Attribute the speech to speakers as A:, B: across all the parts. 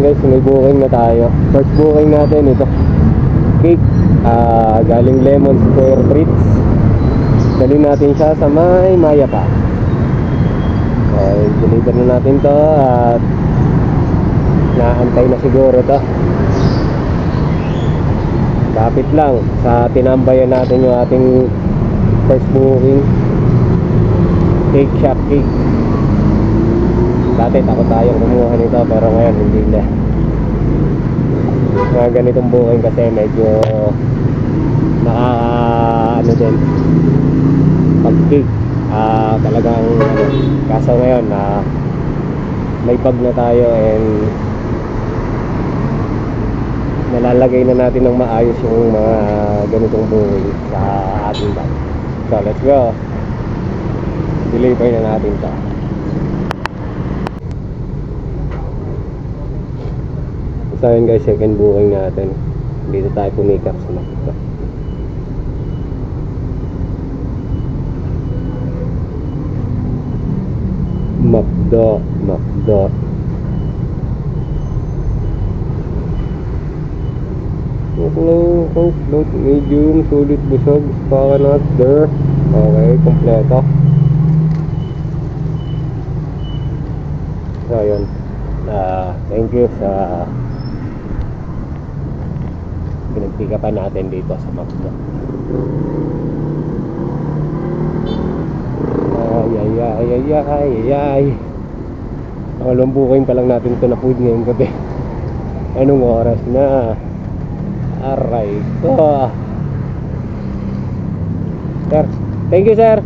A: guys, may booking na tayo. First booking natin ito, cake, galing Lemon Square Treats. Dali natin siya sa may Maya pa. Okay, deliver na natin to at naantay na siguro to. Kapit lang sa tinambayan natin yung ating first booking, cake shop cake. Dati takot tayong kumuha nito pero ngayon hindi na. Mga ganitong booking kasi medyo ano din pag cake, talagang kaso ngayon may bag na tayo and nalalagay na natin ng maayos yung mga ganitong booking sa ating bag. So let's go, deliver na natin to. So yun guys, second booking natin. Dito tayo pumikap sa Macdo. Macdo. Float, medium, sulit, busog, coconut, there. Okay, kompleto. So yun, thank you sa pinagpikapan natin dito sa Macdo. Ay. Pangalawang booking pa lang natin ito na food ngayong gabi. Anong oras na? Aray ko. Sir, thank you sir.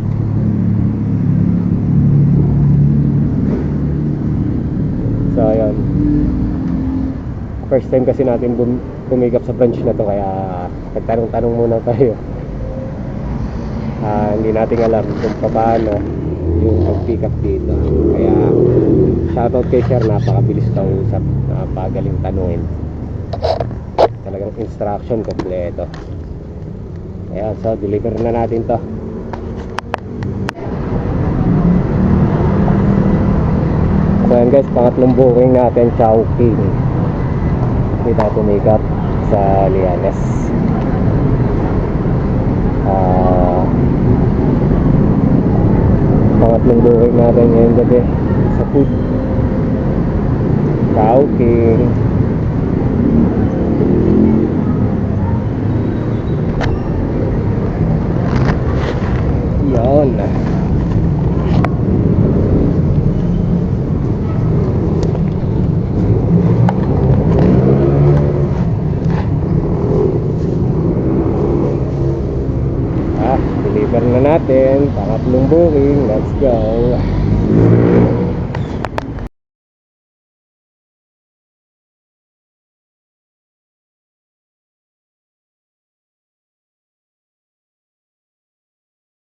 A: So ayun, first time kasi natin bumigap sa branch na to, kaya nagtanong-tanong muna tayo. Hindi natin alam kung paano yung pag-pick up dito. Kaya shoutout kay sir, napakabilis kausap, napagaling tanungin. Talagang instruction kompleto. Ayan, so deliver na natin to. So ayan guys, pangatlong booking natin, Chowking. Dito tayo tumikap sa Lianes. Pangatlong booking natin ngayong gabi sa food, Chowking. Yun. Deliver na natin, pangatlong booking. Let's go.